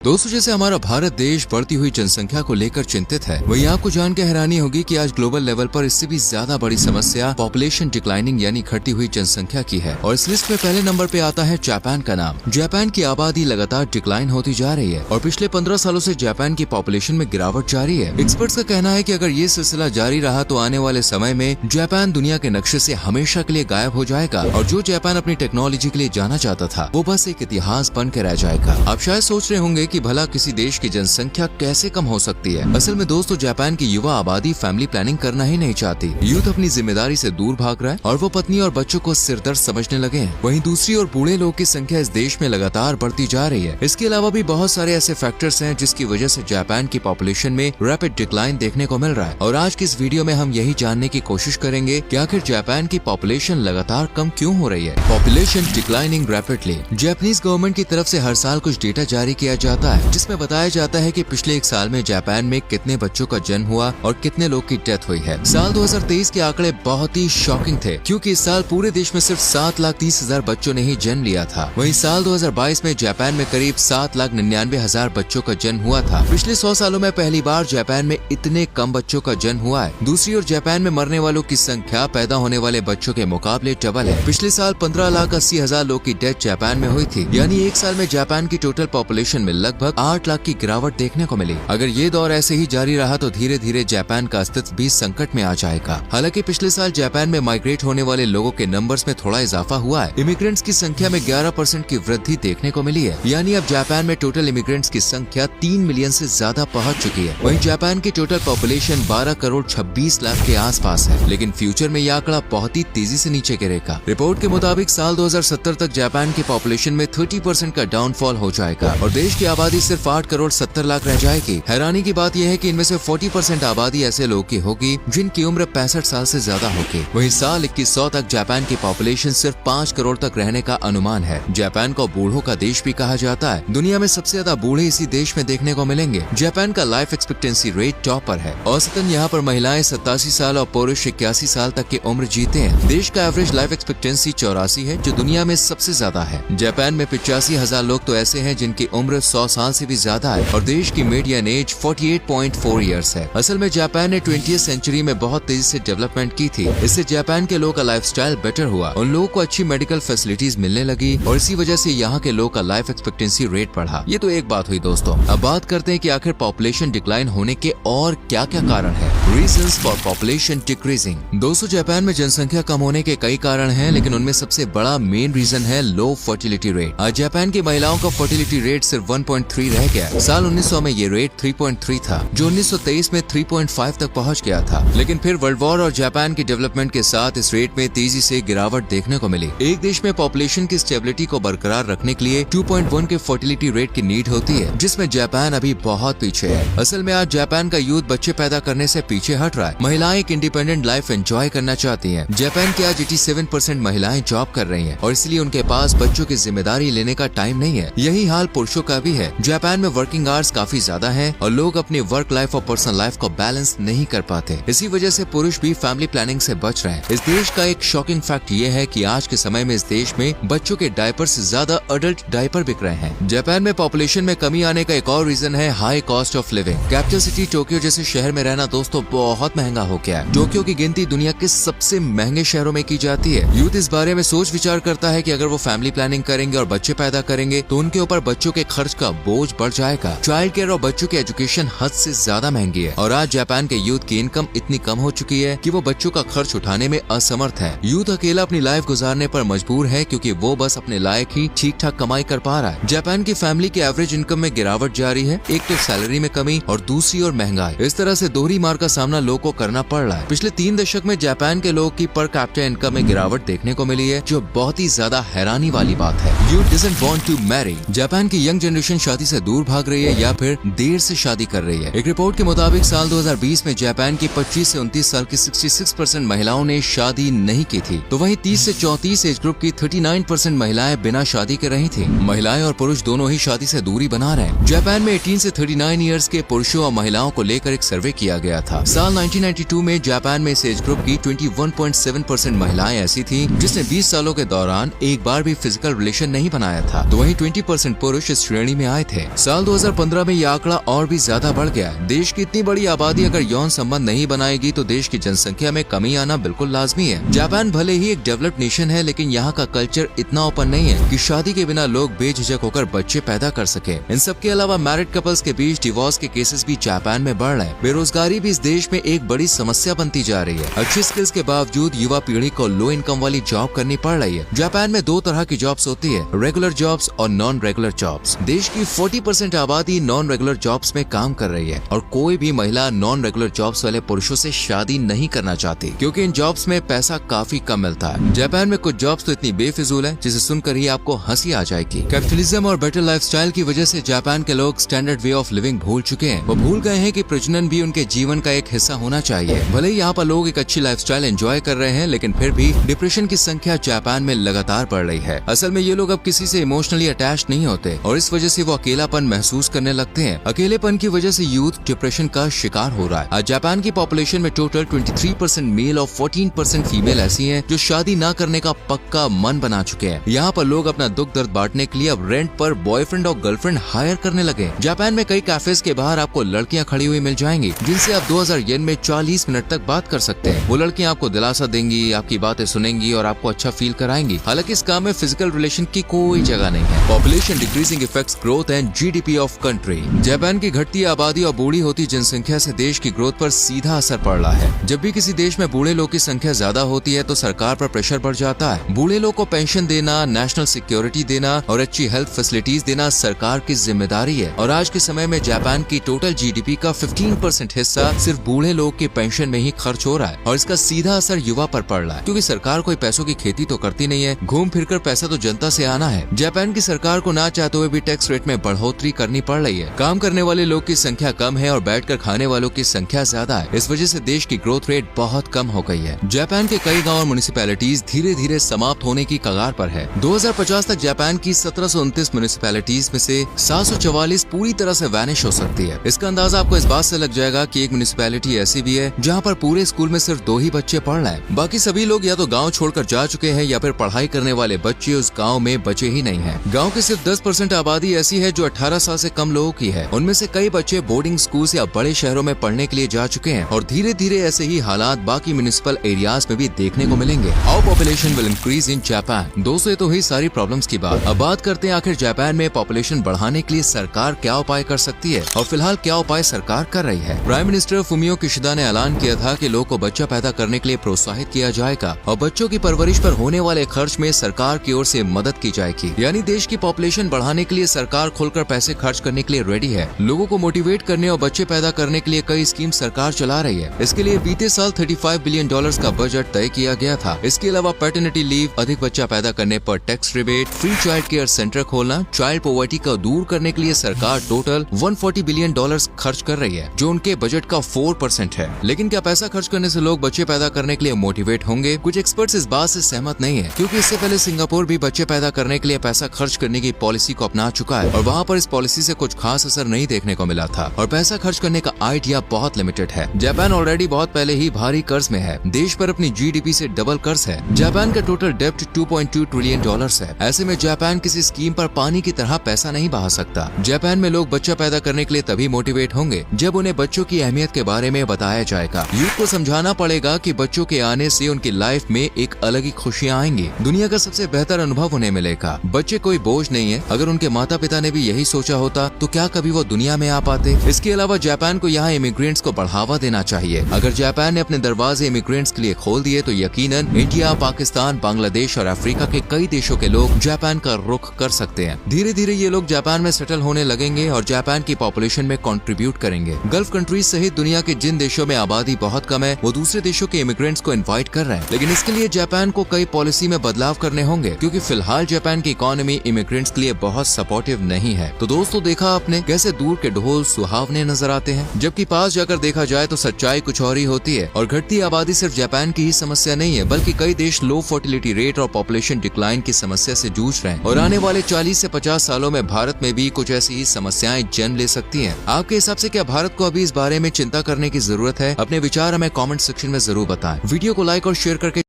दोस्तों, जैसे हमारा भारत देश बढ़ती हुई जनसंख्या को लेकर चिंतित है, वही आपको जान के हैरानी होगी कि आज ग्लोबल लेवल पर इससे भी ज्यादा बड़ी समस्या पॉपुलेशन डिक्लाइनिंग यानी घटती हुई जनसंख्या की है। और इस लिस्ट में पहले नंबर पे आता है जापान का नाम। जापान की आबादी लगातार डिक्लाइन होती जा रही है और पिछले 15 सालों से जापान की पॉपुलेशन में गिरावट जारी है। एक्सपर्ट्स का कहना है कि अगर ये सिलसिला जारी रहा तो आने वाले समय में जापान दुनिया के नक्शे से हमेशा के लिए गायब हो जाएगा और जो जापान अपनी टेक्नोलॉजी के लिए जाना चाहता था वो बस एक इतिहास बन के रह जाएगा। आप शायद सोच रहे होंगे कि भला किसी देश की जनसंख्या कैसे कम हो सकती है। असल में दोस्तों, जापान की युवा आबादी फैमिली प्लानिंग करना ही नहीं चाहती। यूथ अपनी जिम्मेदारी से दूर भाग रहा है और वो पत्नी और बच्चों को सिरदर्द समझने लगे हैं। वहीं दूसरी ओर बूढ़े लोग की संख्या इस देश में लगातार बढ़ती जा रही है। इसके अलावा भी बहुत सारे ऐसे फैक्टर्स हैं जिसकी वजह से जापान की पॉपुलेशन में रैपिड डिक्लाइन देखने को मिल रहा है। और आज की इस वीडियो में हम यही जानने की कोशिश करेंगे कि आखिर जापान की पॉपुलेशन लगातार कम क्यों हो रही है। Population declining rapidly. Japanese government की तरफ से हर साल कुछ डेटा जारी किया जाता है जिसमें बताया जाता है कि पिछले एक साल में जापान में कितने बच्चों का जन्म हुआ और कितने लोग की डेथ हुई है। साल 2023 के आंकड़े बहुत ही शॉकिंग थे क्योंकि इस साल पूरे देश में सिर्फ 7,30,000 बच्चों ने ही जन्म लिया था। वहीं साल 2022 में जापान में करीब 7,99,000 बच्चों का जन्म हुआ था। पिछले 100 सालों में पहली बार जापान में इतने कम बच्चों का जन्म हुआ है। दूसरी ओर जापान में मरने वालों की संख्या पैदा होने वाले बच्चों के मुकाबले डबल है। पिछले साल 15,80,000 लोग की डेथ जापान में हुई थी, यानी एक साल में जापान की टोटल पॉपुलेशन में लगभग 8 लाख की गिरावट देखने को मिली। अगर ये दौर ऐसे ही जारी रहा तो धीरे धीरे जापान का अस्तित्व भी संकट में आ जाएगा। हालांकि पिछले साल जापान में माइग्रेट होने वाले लोगों के नंबर्स में थोड़ा इजाफा हुआ है। इमिग्रेंट्स की संख्या में 11% की वृद्धि देखने को मिली है, यानी अब जापान में टोटल इमिग्रेंट्स की संख्या 3 मिलियन से ज्यादा पहुंच चुकी है। वहीं जापान की टोटल पॉपुलेशन 12 करोड़ 26 लाख के आसपास है, लेकिन फ्यूचर में यह आंकड़ा बहुत ही तेजी से नीचे गिरेगा। रिपोर्ट के मुताबिक साल 2070 तक जापान की पॉपुलेशन में 30% का डाउनफॉल हो जाएगा और देश की आबादी सिर्फ 8 करोड़ 70 लाख रह जाएगी। हैरानी की बात यह है कि इनमें से 40% आबादी ऐसे लोगों की होगी जिनकी उम्र 65 साल से ज्यादा होगी। वहीं साल 2100 तक जापान की पॉपुलेशन सिर्फ 5 करोड़ तक रहने का अनुमान है। जापान को बूढ़ों का देश भी कहा जाता है। दुनिया में सबसे ज्यादा बूढ़े इसी देश में देखने को मिलेंगे। जापान का लाइफ एक्सपेक्टेंसी रेट टॉप पर है। औसतन यहाँ पर महिलाएं 87 साल और पुरुष 81 साल तक की उम्र जीते हैं। देश का एवरेज लाइफ एक्सपेक्टेंसी 84 है, जो दुनिया में सबसे ज्यादा है। जापान में 85,000 लोग तो ऐसे हैं जिनकी उम्र 100 साल से भी ज्यादा है और देश की मीडियन एज 48.4 इयर्स है। असल में जापान ने 20वीं सेंचुरी में बहुत तेजी से डेवलपमेंट की थी। इससे जापान के लोगों का लाइफस्टाइल बेटर हुआ, उन लोगों को अच्छी मेडिकल फैसिलिटीज मिलने लगी और इसी वजह से यहाँ के लोगों का लाइफ एक्सपेक्टेंसी रेट बढ़ा। ये तो एक बात हुई दोस्तों। अब बात करते हैं कि आखिर पॉपुलेशन डिक्लाइन होने के और क्या क्या कारण है। Reasons for population decreasing. दोस्तों, जापान में जनसंख्या कम होने के कई कारण हैं, लेकिन उनमें सबसे बड़ा मेन रीजन है लो फर्टिलिटी रेट। आज जापान की महिलाओं का फर्टिलिटी रेट सिर्फ 1.3 रह गया। साल 1900 में ये रेट 3.3 था, जो 1923 में 3.5 तक पहुंच गया था। लेकिन फिर वर्ल्ड वॉर और जापान की डेवलपमेंट के साथ इस रेट में तेजी से गिरावट देखने को मिली। एक देश में पॉपुलेशन की स्टेबिलिटी को बरकरार रखने के लिए 2.1 के फर्टिलिटी रेट की नीड होती है, जिसमें जापान अभी बहुत पीछे है। असल में आज जापान का यूथ बच्चे पैदा करने से पीछे हट रहा है। महिलाएं एक इंडिपेंडेंट लाइफ एंजॉय करना चाहती हैं। जापान की आज 87% महिलाएं जॉब कर रही हैं और इसलिए उनके पास बच्चों की जिम्मेदारी लेने का टाइम नहीं है। यही हाल पुरुषों का भी है। जापान में वर्किंग आवर्स काफी ज्यादा है और लोग अपनी वर्क लाइफ और पर्सनल लाइफ को बैलेंस नहीं कर पाते। इसी वजह से पुरुष भी फैमिली प्लानिंग से बच रहे हैं। इस देश का एक शॉकिंग फैक्ट ये है कि आज के समय में इस देश में बच्चों के डायपर से ज्यादा अडल्ट डायपर बिक रहे हैं। जापान में पॉपुलेशन में कमी आने का एक और रीजन है high cost of living. Capital city Tokyo जैसे शहर में रहना दोस्तों बहुत महंगा हो गया है। टोक्यो की गिनती दुनिया के सबसे महंगे शहरों में की जाती है। यूथ इस बारे में सोच विचार करता है कि अगर वो फैमिली प्लानिंग करेंगे और बच्चे पैदा करेंगे तो उनके ऊपर बच्चों के खर्च का बोझ बढ़ जाएगा। चाइल्ड केयर और बच्चों की एजुकेशन हद से ज्यादा महंगी है और आज जापान के यूथ की इनकम इतनी कम हो चुकी है कि वो बच्चों का खर्च उठाने में असमर्थ है। यूथ अकेला अपनी लाइफ गुजारने पर मजबूर है क्योंकि वो बस अपने लायक ही ठीक ठाक कमाई कर पा रहा है। जापान की फैमिली के एवरेज इनकम में गिरावट जारी है। एक तो सैलरी में कमी और दूसरी ओर महंगाई। इस तरह से दोहरी मार का सामना लोगों को करना पड़ रहा है। पिछले 3 दशक में जापान के लोगों की पर कैपिटा इनकम में गिरावट देखने को मिली है, जो बहुत ही ज्यादा हैरानी वाली बात है। Youth doesn't want to marry. Japan की यंग जनरेशन शादी से दूर भाग रही है या फिर देर से शादी कर रही है। एक रिपोर्ट के मुताबिक साल 2020 में जापान की 25 से 29 साल की 66% महिलाओं ने शादी नहीं की थी, तो वहीं 30 से 34 एज ग्रुप की 39% महिलाएं बिना शादी के रही थी। महिलाएं और पुरुष दोनों ही शादी से दूरी बना रहे हैं। जापान में 18 से 39 इयर्स के पुरुषों और महिलाओं को लेकर एक सर्वे किया गया था। साल 1992 में जापान में इस एज ग्रुप की 21.7% महिलाएं ऐसी थी जिसने 20 सालों के दौरान एक बार भी फिजिकल रिलेशन नहीं बनाया था, तो वहीं 20% पुरुष इस श्रेणी में आए थे। साल 2015 में यह आंकड़ा और भी ज्यादा बढ़ गया। देश की इतनी बड़ी आबादी अगर यौन संबंध नहीं बनाएगी तो देश की जनसंख्या में कमी आना बिल्कुल लाजमी है। जापान भले ही एक डेवलप्ड नेशन है, लेकिन यहाँ का कल्चर इतना ओपन नहीं है कि शादी के बिना लोग बेझिझक होकर बच्चे पैदा कर सके। इन सब के अलावा मैरिड कपल्स के बीच डिवोर्स के केसेस भी जापान में बढ़ रहे हैं। बेरोजगारी भी इस देश में एक बड़ी समस्या बनती जा रही है। अच्छी स्किल्स के बावजूद युवा पीढ़ी को लो इनकम वाली जॉब करनी पड़ रही है। जापान में 2 तरह की जॉब्स होती है, रेगुलर जॉब्स और नॉन रेगुलर जॉब्स। देश की 40% आबादी नॉन रेगुलर जॉब्स में काम कर रही है और कोई भी महिला नॉन रेगुलर जॉब्स वाले पुरुषों से शादी नहीं करना चाहती, क्योंकि इन जॉब्स में पैसा काफी कम मिलता है। जापान में कुछ जॉब्स तो इतनी बेफिजूल है जिसे सुनकर ही आपको हंसी आ जाएगी। कैपिटलिज्म और बेटर लाइफस्टाइल की वजह से जापान के लोग स्टैंडर्ड वे ऑफ लिविंग भूल चुके हैं। वो भूल गए हैं कि प्रजनन भी उनके जीवन का एक हिस्सा होना चाहिए। भले ही यहाँ पर लोग एक अच्छी लाइफस्टाइल एंजॉय कर रहे हैं, लेकिन फिर भी डिप्रेशन की संख्या जापान में लगातार बढ़ रही है। असल में ये लोग अब किसी से इमोशनली अटैच नहीं होते और इस वजह से वो अकेलापन महसूस करने लगते हैं। अकेलेपन की वजह से यूथ डिप्रेशन का शिकार हो रहा है। आज जापान की पॉपुलेशन में टोटल 23% मेल और 14% फीमेल ऐसी हैं जो शादी न करने का पक्का मन बना चुके हैं। यहाँ पर लोग अपना दुख दर्द बांटने के लिए अब रेंट पर बॉयफ्रेंड और गर्लफ्रेंड हायर करने लगे। जापान में कई कैफेज के बाहर आपको लड़कियां खड़ी हुई मिल जाएंगी, जिनसे आप 2000 येन में 40 मिनट तक बात कर सकते हैं। वो लड़कियां आपको दिलासा देंगी, आपकी बातें सुनेंगी और आपको अच्छा फील कराएंगी। हालांकि इस काम में फिजिकल रिलेशन की कोई जगह नहीं है। Population decreasing effects growth and GDP of country. Japan की घटती आबादी और बूढ़ी होती जनसंख्या से देश की ग्रोथ पर सीधा असर पड़ रहा है। जब भी किसी देश में बूढ़े लोग की संख्या ज्यादा होती है तो सरकार पर प्रेशर बढ़ जाता है। बूढ़े लोग को पेंशन देना, नेशनल सिक्योरिटी देना और अच्छी हेल्थ फैसिलिटीज देना सरकार की जिम्मेदारी है। और आज के समय में जापान की टोटल जीडीपी का 15% हिस्सा सिर्फ बूढ़े लोग के पेंशन में ही खर्च हो रहा है और इसका सीधा असर युवा पर पड़ रहा है, क्योंकि सरकार कोई पैसों की खेती तो करती नहीं है। घूम फिरकर पैसा तो जनता से आना है। जापान की सरकार को ना चाहते हुए भी टैक्स रेट में बढ़ोतरी करनी पड़ रही है। काम करने वाले लोग की संख्या कम है और बैठकर खाने वालों की संख्या ज्यादा है। इस वजह से देश की ग्रोथ रेट बहुत कम हो गई है। जापान के कई गाँव और म्युनिसिपैलिटीज धीरे धीरे समाप्त होने की कगार पर है। 2050 तक जापान की 1729 म्युनिसिपैलिटीज में से 744 पूरी तरह से वैनिश हो सकती है। इसका अंदाजा आपको इस बात से लग जाएगा कि एक म्युनिसिपैलिटी ऐसी भी है जहाँ पर पूरे स्कूल में सिर्फ 2 ही बच्चे पढ़ रहे हैं। बाकी सभी लोग या तो गाँव छोड़कर जा चुके हैं या फिर पढ़ाई करने वाले बच्चे उस गाँव में बचे ही नहीं है। गाँव की सिर्फ 10% आबादी ऐसी है जो 18 साल से कम लोगों की है। उनमें से कई बच्चे बोर्डिंग स्कूल या बड़े शहरों में पढ़ने के लिए जा चुके हैं और धीरे धीरे ऐसे ही हालात बाकी म्युनिसिपल एरियाज में भी देखने को मिलेंगे। How population will increase in Japan. दोस्तों, ये तो हुई सारी प्रॉब्लम्स की बात। अब बात करते हैं आखिर जापान में पॉपुलेशन बढ़ाने के लिए सरकार क्या उपाय कर सकती है और फिलहाल क्या उपाय सरकार कर रही है। प्राइम मिनिस्टर फुमियो किशिदा ने ऐलान किया था कि लोगों को बच्चा पैदा करने के लिए प्रोत्साहित किया जाएगा और बच्चों की परवरिश पर होने वाले खर्च में सरकार की ओर से मदद की जाएगी। यानी देश की पॉपुलेशन बढ़ाने के लिए सरकार खुलकर पैसे खर्च करने के लिए रेडी है। लोगों को मोटिवेट करने और बच्चे पैदा करने के लिए कई स्कीम सरकार चला रही है। इसके लिए बीते साल $35 बिलियन का बजट तय किया गया था। इसके अलावा पैटर्निटी लीव, अधिक बच्चा पैदा करने पर tax rebate, free child care centre खोलना, चाइल्ड पॉवर्टी को दूर करने के लिए सरकार टोटल $140 बिलियन खर्च कर रही है, जो उनके बजट का 4% है। लेकिन क्या पैसा खर्च करने से लोग बच्चे पैदा करने के लिए मोटिवेट होंगे? कुछ एक्सपर्ट्स इस बात से सहमत नहीं है, क्योंकि इससे पहले सिंगापुर भी बच्चे पैदा करने के लिए पैसा खर्च करने की पॉलिसी को अपना चुका है और वहाँ पर इस पॉलिसी से कुछ खास असर नहीं देखने को मिला था और पैसा खर्च करने का आइडिया बहुत लिमिटेड है। जापान ऑलरेडी बहुत पहले ही भारी कर्ज में है। देश पर अपनी जीडीपी से डबल कर्ज है। जापान का टोटल डेब्ट $2.2 ट्रिलियन है। ऐसे में जापान किसी स्कीम पर पानी की तरह पैसा नहीं बहा सकता। जापान में लोग बच्चा पैदा करने के लिए तभी मोटिवेट होंगे जब उन्हें बच्चों की अहमियत के बारे में बताया जाएगा। यूथ को समझाना पड़ेगा कि बच्चों के आने से उनकी लाइफ में एक अलग ही खुशियाँ आएंगी। दुनिया का सबसे बेहतर अनुभव उन्हें मिलेगा। बच्चे कोई बोझ नहीं है। अगर उनके माता पिता ने भी यही सोचा होता तो क्या कभी वो दुनिया में आ पाते? इसके अलावा जापान को यहाँ इमिग्रेंट्स को बढ़ावा देना चाहिए। अगर जापान ने अपने दरवाजे इमिग्रेंट्स के लिए खोल दिए तो यकीनन इंडिया, पाकिस्तान, बांग्लादेश और अफ्रीका के कई देशों के लोग जापान का रुख कर सकते हैं। धीरे धीरे ये लोग जापान में सेटल होने लगेंगे और जापान की पॉपुलेशन में कंट्रीब्यूट करेंगे। गल्फ कंट्रीज सहित दुनिया के जिन देशों में आबादी बहुत कम है वो दूसरे देशों के इमिग्रेंट्स को इनवाइट कर रहे हैं। लेकिन इसके लिए जापान को कई पॉलिसी में बदलाव करने होंगे, क्योंकि फिलहाल जापान की इकोनॉमी इमिग्रेंट्स के लिए बहुत सपोर्टिव नहीं है। तो दोस्तों, देखा आपने कैसे दूर के ढोल सुहावने नजर आते हैं, जबकि पास जाकर देखा जाए तो सच्चाई कुछ और ही होती है। और घटती आबादी सिर्फ जापान की ही समस्या नहीं है, बल्कि कई देश लो फर्टिलिटी रेट और पॉपुलेशन डिक्लाइन की समस्या से जूझ रहे हैं और आने वाले 40 से 50 सालों में भारत में भी कुछ ऐसी ही समस्याएं जन्म ले सकती हैं। आपके हिसाब से क्या भारत को अभी इस बारे में चिंता करने की जरूरत है? अपने विचार हमें कमेंट सेक्शन में जरूर बताएं। वीडियो को लाइक और शेयर करके